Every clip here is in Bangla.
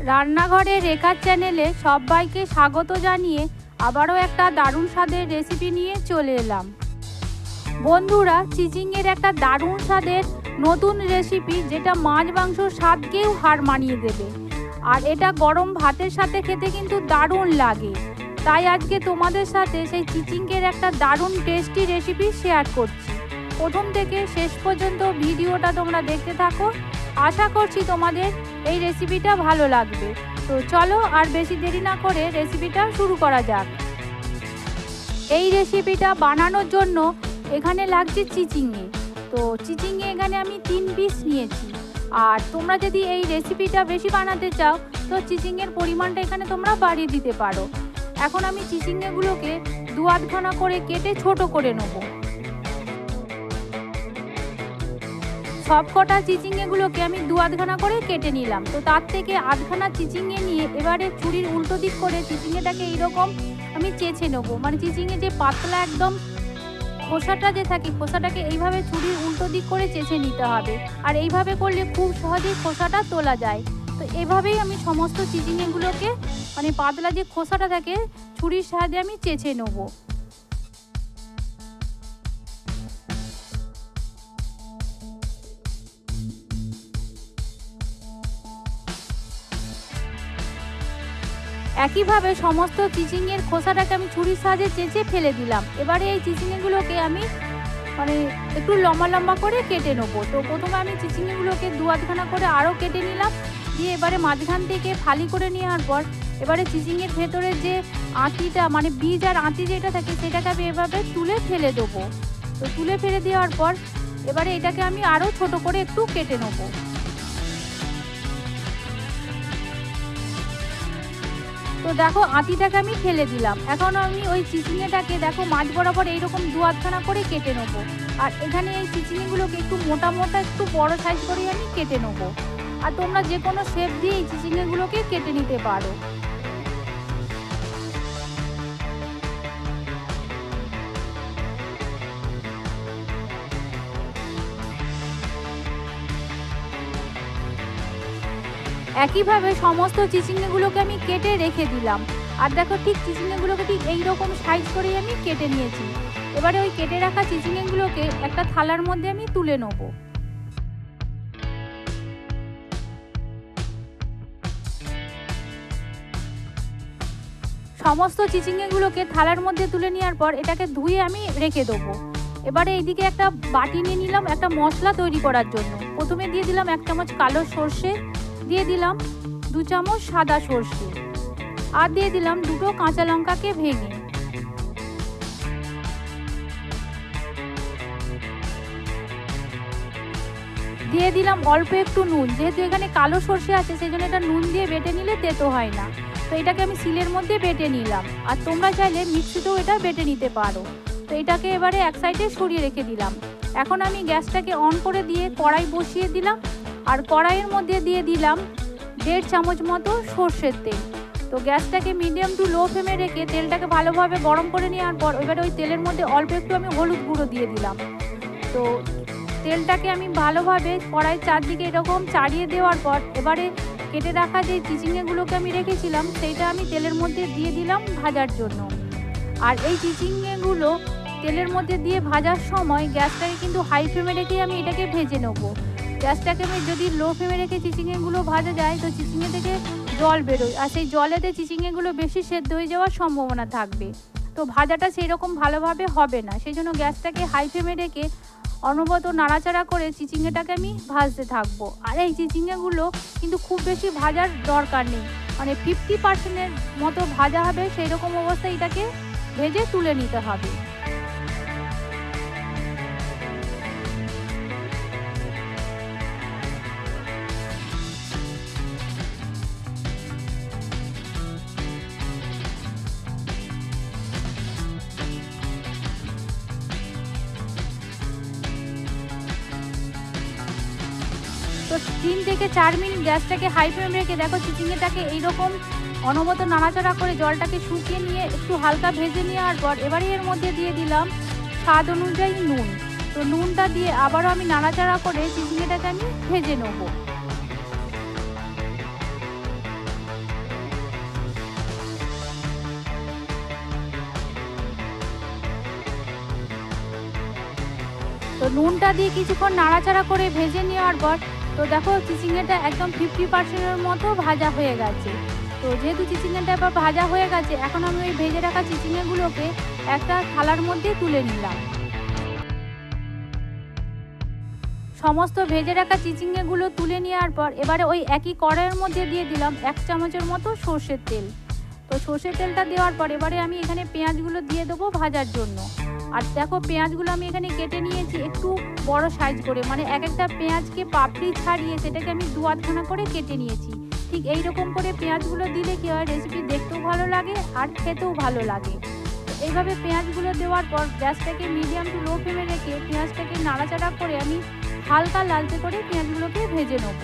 রান্নাঘরে রেখার চ্যানেলে সবাইকে স্বাগত জানিয়ে আবারও একটা দারুণ স্বাদের রেসিপি নিয়ে চলে এলাম। বন্ধুরা, চিচিংয়ের একটা দারুণ স্বাদের নতুন রেসিপি, যেটা মাছ মাংসর স্বাদকেও হার মানিয়ে দেবে। আর এটা গরম ভাতের সাথে খেতে কিন্তু দারুণ লাগে। তাই আজকে তোমাদের সাথে সেই চিচিংয়ের একটা দারুণ টেস্টি রেসিপি শেয়ার করছি। প্রথম থেকে শেষ পর্যন্ত ভিডিওটা তোমরা দেখতে থাকো। আশা করছি তোমাদের এই রেসিপিটা ভালো লাগবে। তো চলো আর বেশি দেরি না করে রেসিপিটা শুরু করা যাক। এই রেসিপিটা বানানোর জন্য এখানে লাগছে চিচিঙে। তো চিচিঙে এখানে আমি 3 পিস নিয়েছি। আর তোমরা যদি এই রেসিপিটা বেশি বানাতে চাও তো চিচিঙের পরিমাণটা এখানে তোমরা বাড়িয়ে দিতে পারো। এখন আমি চিচিঙেগুলোকে 2-8খানা করে কেটে ছোট করে নেব। সব কটা চিচিঙেগুলোকে আমি 2-8খানা করে কেটে নিলাম। তো তার থেকে 8খানা চিচিঙে নিয়ে এবারে ছুরির উল্টো দিক করে চিচিঙেটাকে এইরকম আমি চেঁচে নেবো। মানে চিচিঙে যে পাতলা একদম খোসাটা যে থাকে, খোসাটাকে এইভাবে ছুরির উল্টো দিক করে চেঁচে নিতে হবে। আর এইভাবে করলে খুব সহজেই খোসাটা তোলা যায়। তো এভাবেই আমি সমস্ত চিচিঙেগুলোকে, মানে পাতলা যে খোসাটা থাকে, ছুরির সাহায্যে আমি চেঁচে নেবো। একইভাবে সমস্ত চিচিঙের খোসাটাকে আমি ছুরির সাহায্যে চেঁচে ফেলে দিলাম। এবারে এই চিচিঙেগুলোকে আমি একটু লম্বা লম্বা করে কেটে নেবো। তো প্রথমে আমি চিচিঙেগুলোকে 2-8খানা করে আরও কেটে নিলাম। দিয়ে এবারে মাঝখান থেকে ফালি করে নেওয়ার পর এবারে চিচিঙের ভেতরে যে আঁটিটা, মানে বীজ আর আঁটি যেটা থাকে, সেটাকে আমি এভাবে তুলে ফেলে দেবো। তো তুলে ফেলে দেওয়ার পর এবারে এটাকে আমি আরও ছোট করে একটু কেটে নেবো। তো দেখো, আঁটিটাকে আমি ফেলে দিলাম। এখন আমি ওই চিচিঙেটাকে দেখো মাছ বরাবর এইরকম 2-8খানা করে কেটে নেবো। আর এখানে এই চিচিঙেগুলোকে একটু মোটা মোটা, একটু বড় সাইজ করেই আমি কেটে নেবো। আর তোমরা যে কোনো শেপ দিয়ে এই চিচিঙেগুলোকে কেটে নিতে পারো। একইভাবে সমস্ত চিচিঙেগুলোকে আমি কেটে রেখে দিলাম। আর দেখো, ঠিক চিচিঙেগুলোকে ঠিক এইরকম সাইজ করেই আমি কেটে নিয়েছি। এবারে ওই কেটে রাখা চিচিঙেগুলোকে একটা থালার মধ্যে আমি তুলে নেব। সমস্ত চিচিঙেগুলোকে থালার মধ্যে তুলে নেওয়ার পর এটাকে ধুয়ে আমি রেখে দেবো। এবারে এইদিকে একটা বাটি নিয়ে নিলাম একটা মশলা তৈরি করার জন্য। প্রথমে দিয়ে দিলাম 1 চামচ কালো সর্ষে, দিয়ে দিলাম 2 চামচ সাদা সর্ষে, আর দিয়ে দিলাম 2টো কাঁচা লঙ্কাকে ভেঙে। দিয়ে দিলাম অল্প একটু নুন। যেহেতু এখানে কালো সর্ষে আছে সেই জন্য এটা নুন দিয়ে বেটে নিলে তেতো হয় না। তো এটাকে আমি শিলের মধ্যে বেটে নিলাম। আর তোমরা চাইলে মিক্সিতেও এটা বেটে নিতে পারো। তো এটাকে এবারে এক সাইডে সরিয়ে রেখে দিলাম। এখন আমি গ্যাসটাকে অন করে দিয়ে কড়াই বসিয়ে দিলাম। আর কড়াইয়ের মধ্যে দিয়ে দিলাম 1.5 চামচ মতো সর্ষের তেল। তো গ্যাসটাকে মিডিয়াম টু লো ফ্লেমে রেখে তেলটাকে ভালোভাবে গরম করে নেওয়ার পর এবারে ওই তেলের মধ্যে অল্প একটু আমি হলুদ গুঁড়ো দিয়ে দিলাম। তো তেলটাকে আমি ভালোভাবে কড়াইয়ের চারদিকে এরকম চাড়িয়ে দেওয়ার পর এবারে কেটে রাখা যে চিচিঙেগুলোকে আমি রেখেছিলাম সেইটা আমি তেলের মধ্যে দিয়ে দিলাম ভাজার জন্য। আর এই চিচিঙেগুলো তেলের মধ্যে দিয়ে ভাজার সময় গ্যাসটাকে কিন্তু হাই ফ্লেমে রেখে আমি এটাকে ভেজে নেবো। গ্যাসটাকে আমি যদি লো ফ্লেমে রেখে চিচিঙেগুলো ভাজা যায় তো চিচিঙে থেকে জল বেরোয়, আর সেই জলেতে চিচিঙেগুলো বেশি সেদ্ধ হয়ে যাওয়ার সম্ভাবনা থাকবে। তো ভাজাটা সেই রকম ভালোভাবে হবে না। সেই জন্য গ্যাসটাকে হাই ফ্লেমে রেখে অনবরত নাড়াচাড়া করে চিচিঙেটাকে আমি ভাজতে থাকবো। আর এই চিচিঙেগুলো কিন্তু খুব বেশি ভাজার দরকার নেই, মানে 50% মতো ভাজা হবে, সেই রকম অবস্থায় এটাকে ভেজে তুলে নিতে হবে। তো 3 থেকে 4 মিনিট গ্যাসটাকে হাই ফ্লেম রেখে দেখো চিচিঙেটাকে এইরকম অনবরত নাড়াচাড়া করে জলটাকে শুকিয়ে নিয়ে একটু হালকা ভেজে নেওয়ার পর এবারে এর মধ্যে দিয়ে দিলাম স্বাদ অনুযায়ী নুন। তো নুনটা দিয়ে আবারও আমি নাড়াচাড়া করে চিচিঙেটাকে আমি ভেজে নেবো। তো নুনটা দিয়ে কিছুক্ষণ নাড়াচাড়া করে ভেজে নেওয়ার পর তো দেখো চিচিঙ্গাটা একদম 50% মতো ভাজা হয়ে গেছে। তো যেহেতু চিচিঙ্গাটা এবার ভাজা হয়ে গেছে, এখন আমি ওই ভেজে রাখা চিচিঙ্গাগুলোকে একটা থালার মধ্যে তুলে নিলাম। সমস্ত ভেজে রাখা চিচিঙ্গাগুলো তুলে নেওয়ার পর এবারে ওই একই কড়াইয়ের মধ্যে দিয়ে দিলাম 1 চামচের মতো সর্ষের তেল। তো সর্ষের তেলটা দেওয়ার পর এবারে আমি এখানে পেঁয়াজগুলো দিয়ে দেবো ভাজার জন্য। আর দেখো পেঁয়াজগুলো আমি এখানে কেটে নিয়েছি একটু বড় সাইজ করে, মানে এক একটা পেঁয়াজকে পাপড়ি ছাড়িয়ে সেটাকে আমি 2-8খানা করে কেটে নিয়েছি। ঠিক এই রকম করে পেঁয়াজগুলো দিলে কি হয়, রেসিপি দেখতেও ভালো লাগে আর খেতেও ভালো লাগে। এইভাবে পেঁয়াজগুলো দেওয়ার পর গ্যাসটাকে মিডিয়াম টু লো ফ্লেমে রেখে পেঁয়াজটাকে নাড়াচাড়া করে আমি হালকা লালচে করে পেঁয়াজগুলোকে ভেজে নেব।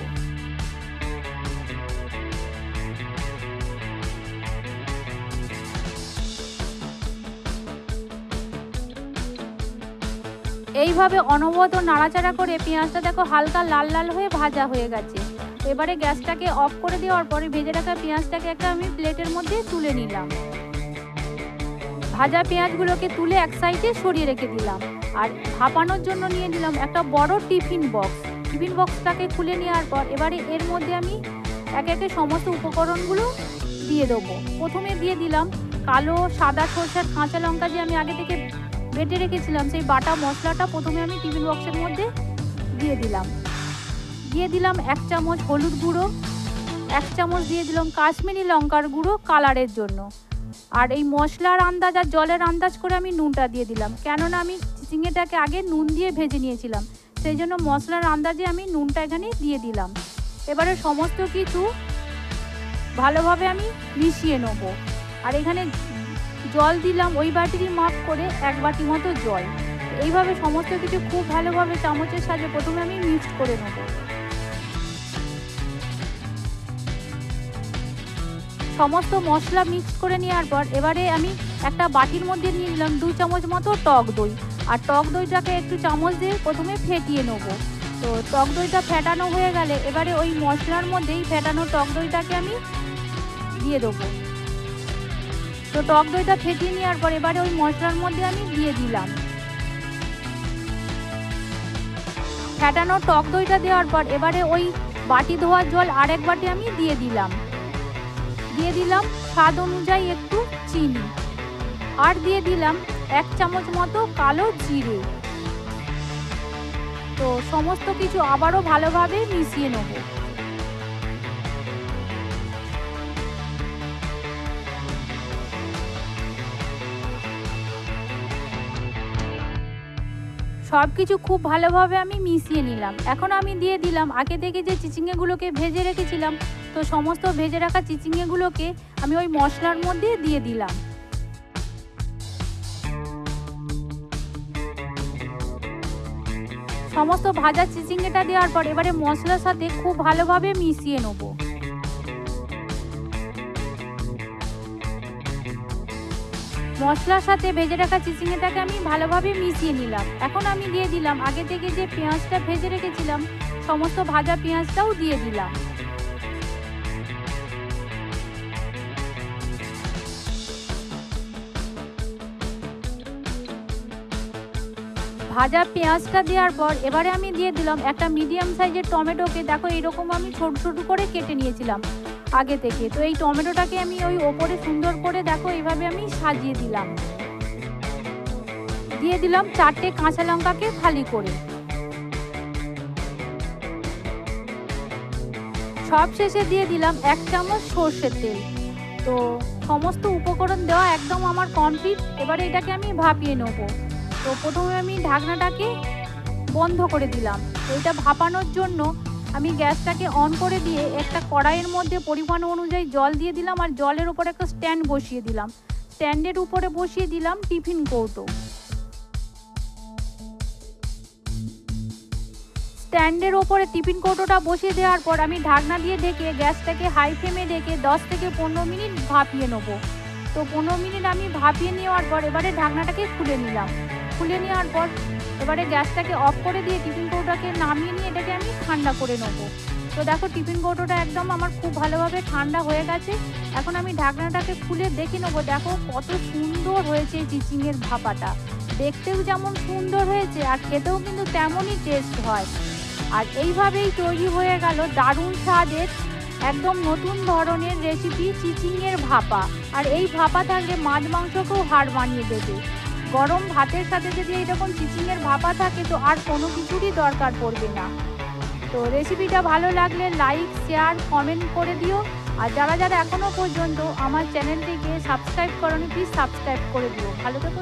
এইভাবে অনবরত নাড়াচাড়া করে পেঁয়াজটা দেখো হালকা লাল লাল হয়ে ভাজা হয়ে গেছে। এবারে গ্যাসটাকে অফ করে দেওয়ার পরে ভেজে রাখা পেঁয়াজটাকে একটা আমি প্লেটের মধ্যে তুলে নিলাম। ভাজা পেঁয়াজগুলোকে তুলে এক সাইডে সরিয়ে রেখে দিলাম। আর ভাপানোর জন্য নিয়ে নিলাম একটা বড় টিফিন বক্স। টিফিন বক্সটাকে খুলে নেওয়ার পর এবারে এর মধ্যে আমি একে একে সমস্ত উপকরণগুলো দিয়ে দেবো। প্রথমে দিয়ে দিলাম কালো সাদা সরষে কাঁচা লঙ্কা যে আমি আগে থেকে বেটে রেখেছিলাম, সেই বাটা মশলাটা প্রথমে আমি টিফিন বক্সের মধ্যে দিয়ে দিলাম। 1 চামচ হলুদ গুঁড়ো, 1 চামচ দিয়ে দিলাম কাশ্মীরি লঙ্কার গুঁড়ো কালারের জন্য। আর এই মশলার আন্দাজ আর জলের আন্দাজ করে আমি নুনটা দিয়ে দিলাম, কেননা আমি চিচিঙ্গাটাকে আগে নুন দিয়ে ভেজে নিয়েছিলাম, সেই জন্য মশলার আন্দাজে আমি নুনটা এখানে দিয়ে দিলাম। এবারে সমস্ত কিছু ভালোভাবে আমি মিশিয়ে নেব। আর এখানে জল দিলাম ওই বাটিরই মাপ করে 1 বাটি মতো জল। এইভাবে সমস্ত কিছু খুব ভালোভাবে চামচের সাহায্যে প্রথমে আমি মিক্সড করে নেব। সমস্ত মশলা মিক্স করে নেওয়ার পর এবারে আমি একটা বাটির মধ্যে নিয়ে নিলাম 2 চামচ মতো টক দই। আর টক দইটাকে একটু চামচ দিয়ে প্রথমে ফেটিয়ে নেব। তো টক দইটা ফেটানো হয়ে গেলে এবারে ওই মশলার মধ্যেই ফেটানো টক দইটাকে আমি দিয়ে দেবো। তো টক দইটা ফেটিয়ে নেওয়ার পর এবারে ওই মশলার মধ্যে আমি দিয়ে দিলাম। ফেটানো টক দইটা দেওয়ার পর এবারে ওই বাটি ধোয়ার জল আরেক বাটি আমি দিয়ে দিলাম। স্বাদ অনুযায়ী একটু চিনি, আর দিয়ে দিলাম 1 চামচ মতো কালো জিরে। তো সমস্ত কিছু আবারও ভালোভাবে মিশিয়ে নেব। সব কিছু খুব ভালোভাবে আমি মিশিয়ে নিলাম। এখন আমি দিয়ে দিলাম আগে থেকে যে চিচিঙ্গাগুলোকে ভেজে রেখেছিলাম। তো সমস্ত ভেজে রাখা চিচিঙ্গাগুলোকে আমি ওই মশলার মধ্যে দিয়ে দিলাম। সমস্ত ভাজা চিচিঙ্গাটা দেওয়ার পর এবারে মশলার সাথে খুব ভালোভাবে মিশিয়ে নেব। মশলার সাথে ভেজে রাখা চিচিঙ্গাটাকে আমি ভালোভাবে মিশিয়ে নিলাম। এখন আমি দিয়ে দিলাম আগে থেকে যে পেঁয়াজটা ভেজে রেখেছিলাম, সমস্ত ভাজা পেঁয়াজটাও দিয়ে দিলাম। ভাজা পেঁয়াজটা দেওয়ার পর এবারে আমি দিয়ে দিলাম একটা মিডিয়াম সাইজের টমেটোকে। দেখো এইরকম আমি ছোট ছোট করে কেটে নিয়েছিলাম আগে থেকে। তো এই টমেটোটাকে আমি ওই ওপরে সুন্দর করে দেখো এইভাবে আমি সাজিয়ে দিলাম। দিয়ে দিলাম 4টে কাঁচা লঙ্কাকে ফালি করে। সব শেষে দিয়ে দিলাম 1 চামচ সর্ষের তেল। তো সমস্ত উপকরণ দেওয়া একদম আমার কমপ্লিট। এবারে এটাকে আমি ভাপিয়ে নেব। তো প্রথমে আমি ঢাকনাটাকে বন্ধ করে দিলাম। তো এটা ভাপানোর জন্য আমি গ্যাসটাকে অন করে দিয়ে একটা কড়াইয়ের মধ্যে পরিমাণ অনুযায়ী জল দিয়ে দিলাম। আর জলের উপর একটা স্ট্যান্ড বসিয়ে দিলাম। স্ট্যান্ডের উপরে বসিয়ে দিলাম টিফিন কৌটো। স্ট্যান্ডের ওপরে টিফিন কৌটোটা বসিয়ে দেওয়ার পর আমি ঢাকনা দিয়ে ঢেকে গ্যাসটাকে হাই ফ্লেমে ঢেকে 10 থেকে 15 মিনিট ভাপিয়ে নেব। তো 15 মিনিট আমি ভাপিয়ে নেওয়ার পর এবারে ঢাকনাটাকে খুলে নিলাম। খুলে নেওয়ার পর এবারে গ্যাসটাকে অফ করে দিয়ে টিফিন কৌটোটাকে নামিয়ে নিয়ে এটাকে আমি ঠান্ডা করে নেব। তো দেখো টিফিন কৌটোটা একদম আমার খুব ভালোভাবে ঠান্ডা হয়ে গেছে। এখন আমি ঢাকনাটাকে খুলে দেখে নেবো। দেখো কত সুন্দর হয়েছে চিচিঙ্গের ভাপাটা। দেখতেও যেমন সুন্দর হয়েছে আর খেতেও কিন্তু তেমনই টেস্ট হয়। আর এইভাবেই তৈরি হয়ে গেল দারুণ স্বাদের একদম নতুন ধরনের রেসিপি চিচিংয়ের ভাপা। আর এই ভাপা থাকলে মাছ মাংসকেও হাড় বানিয়ে দেবে। গরম ভাতের সাথে যদি এইরকম চিচিংয়ের ভাপা থাকে তো আর কোনো কিছুরই দরকার পড়বে না। তো রেসিপিটা ভালো লাগলে লাইক, শেয়ার, কমেন্ট করে দিও। আর যারা যারা এখনও পর্যন্ত আমার চ্যানেলটিকে সাবস্ক্রাইব করোনি প্লিজ সাবস্ক্রাইব করে দিও। ভালো থেকো।